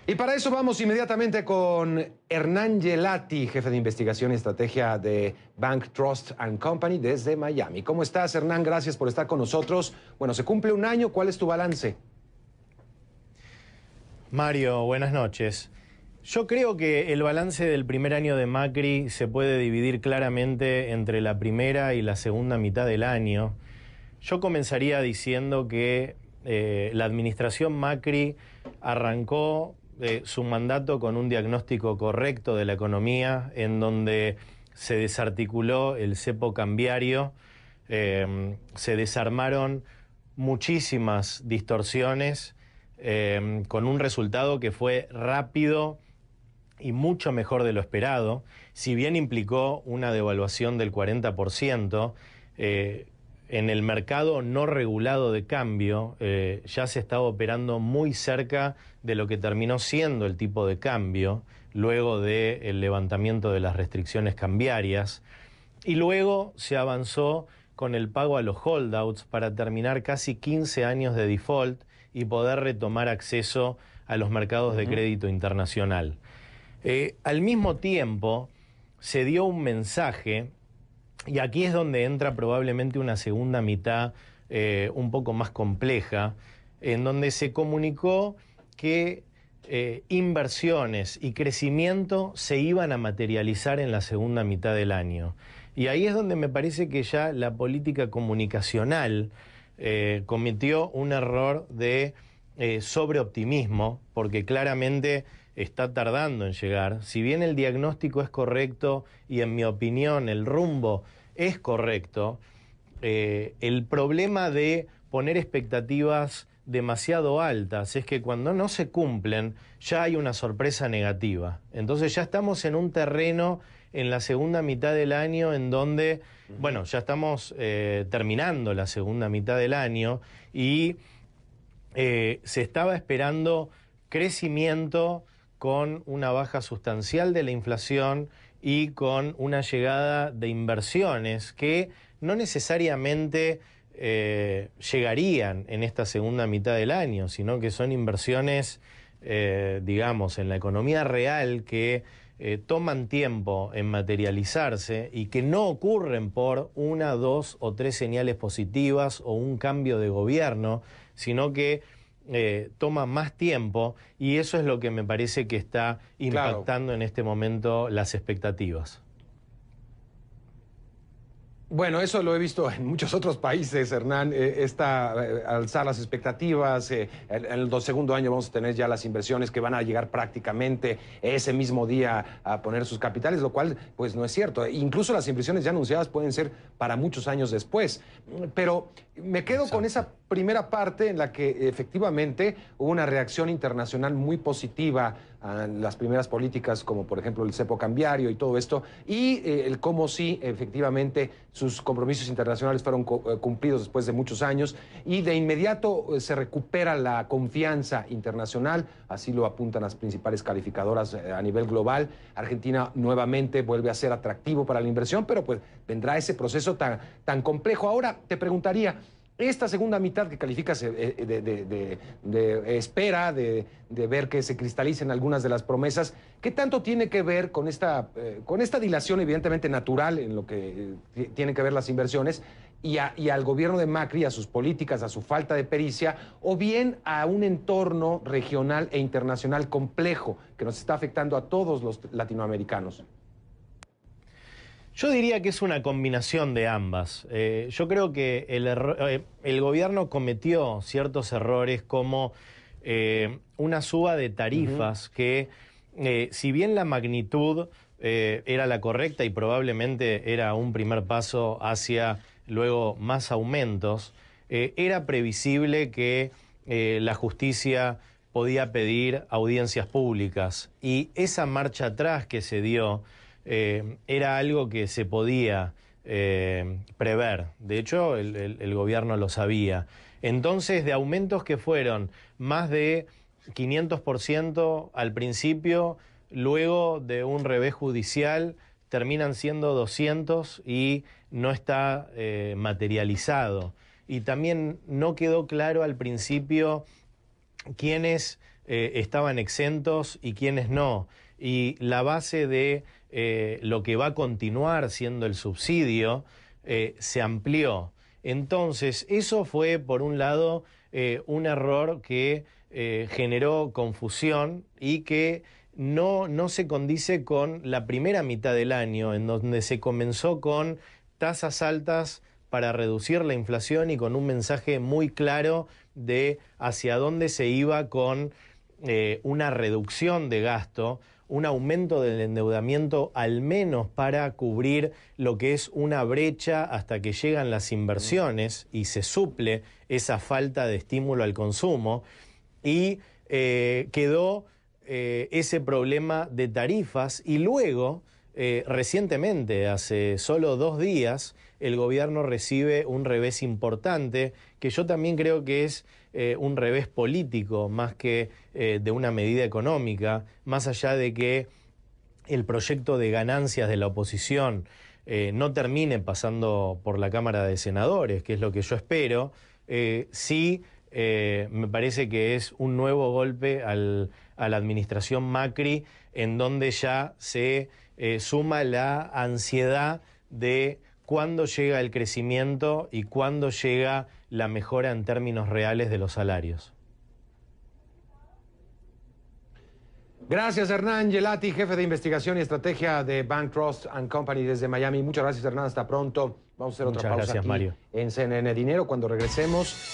Y para eso vamos inmediatamente con Hernán Gelati, jefe de investigación y estrategia de Bank Trust and Company desde Miami. ¿Cómo estás, Hernán? Gracias por estar con nosotros. Bueno, se cumple un año. ¿Cuál es tu balance? Mario, buenas noches. Yo creo que el balance del primer año de Macri se puede dividir claramente entre la primera y la segunda mitad del año. Yo comenzaría diciendo que la administración Macri arrancó su mandato con un diagnóstico correcto de la economía, en donde se desarticuló el cepo cambiario, se desarmaron muchísimas distorsiones, con un resultado que fue rápido y mucho mejor de lo esperado. Si bien implicó una devaluación del 40%, en el mercado no regulado de cambio ya se estaba operando muy cerca de lo que terminó siendo el tipo de cambio luego del levantamiento de las restricciones cambiarias, y luego se avanzó con el pago a los holdouts para terminar casi 15 años de default y poder retomar acceso a los mercados de crédito internacional. Al mismo tiempo se dio un mensaje, y aquí es donde entra probablemente una segunda mitad un poco más compleja, en donde se comunicó que inversiones y crecimiento se iban a materializar en la segunda mitad del año. Y ahí es donde me parece que ya la política comunicacional cometió un error de sobreoptimismo, porque claramente está tardando en llegar. Si bien el diagnóstico es correcto y en mi opinión el rumbo es correcto, el problema de poner expectativas demasiado altas es que cuando no se cumplen ya hay una sorpresa negativa. Entonces ya estamos en un terreno en la segunda mitad del año en donde, bueno, ya estamos terminando la segunda mitad del año y se estaba esperando crecimiento con una baja sustancial de la inflación y con una llegada de inversiones que no necesariamente llegarían en esta segunda mitad del año, sino que son inversiones, digamos, en la economía real que toman tiempo en materializarse y que no ocurren por una, dos o tres señales positivas o un cambio de gobierno, sino que toma más tiempo, y eso es lo que me parece que está impactando en este momento las expectativas. Bueno, eso lo he visto en muchos otros países, Hernán, alzar las expectativas. En el segundo año vamos a tener ya las inversiones que van a llegar prácticamente ese mismo día a poner sus capitales, lo cual pues no es cierto. Incluso las inversiones ya anunciadas pueden ser para muchos años después. Pero me quedo con esa primera parte en la que efectivamente hubo una reacción internacional muy positiva a las primeras políticas, como por ejemplo el cepo cambiario y todo esto, y el cómo sí, efectivamente, sus compromisos internacionales fueron cumplidos después de muchos años, y de inmediato se recupera la confianza internacional, así lo apuntan las principales calificadoras a nivel global. Argentina nuevamente vuelve a ser atractivo para la inversión, pero pues vendrá ese proceso tan complejo. Ahora te preguntaría, esta segunda mitad que calificas de espera, de ver que se cristalicen algunas de las promesas, ¿qué tanto tiene que ver con esta dilación evidentemente natural en lo que tienen que ver las inversiones y al gobierno de Macri, a sus políticas, a su falta de pericia, o bien a un entorno regional e internacional complejo que nos está afectando a todos los latinoamericanos? Yo diría que es una combinación de ambas. Yo creo que el gobierno cometió ciertos errores, como una suba de tarifas que, si bien la magnitud era la correcta y probablemente era un primer paso hacia luego más aumentos, era previsible que la justicia podía pedir audiencias públicas, y esa marcha atrás que se dio era algo que se podía prever. De hecho, el gobierno lo sabía. Entonces, de aumentos que fueron más de 500% al principio, luego de un revés judicial, terminan siendo 200 y no está materializado. Y también no quedó claro al principio quiénes estaban exentos y quiénes no. Y la base de lo que va a continuar siendo el subsidio se amplió. Entonces, eso fue, por un lado, un error que generó confusión y que no se condice con la primera mitad del año, en donde se comenzó con tasas altas para reducir la inflación y con un mensaje muy claro de hacia dónde se iba con una reducción de gasto, un aumento del endeudamiento, al menos para cubrir lo que es una brecha hasta que llegan las inversiones y se suple esa falta de estímulo al consumo. Y quedó ese problema de tarifas y luego, recientemente, hace solo 2 días, el gobierno recibe un revés importante, que yo también creo que es un revés político más que de una medida económica, más allá de que el proyecto de ganancias de la oposición no termine pasando por la Cámara de Senadores, que es lo que yo espero. Sí, me parece que es un nuevo golpe a la administración Macri, en donde ya se suma la ansiedad de cuándo llega el crecimiento y cuándo llega la mejora en términos reales de los salarios. Gracias, Hernán Gelati, jefe de investigación y estrategia de Bank Trust & Company desde Miami. Muchas gracias, Hernán. Hasta pronto. Vamos a hacer otra pausa gracias, aquí Mario. en CNN Dinero. Cuando regresemos...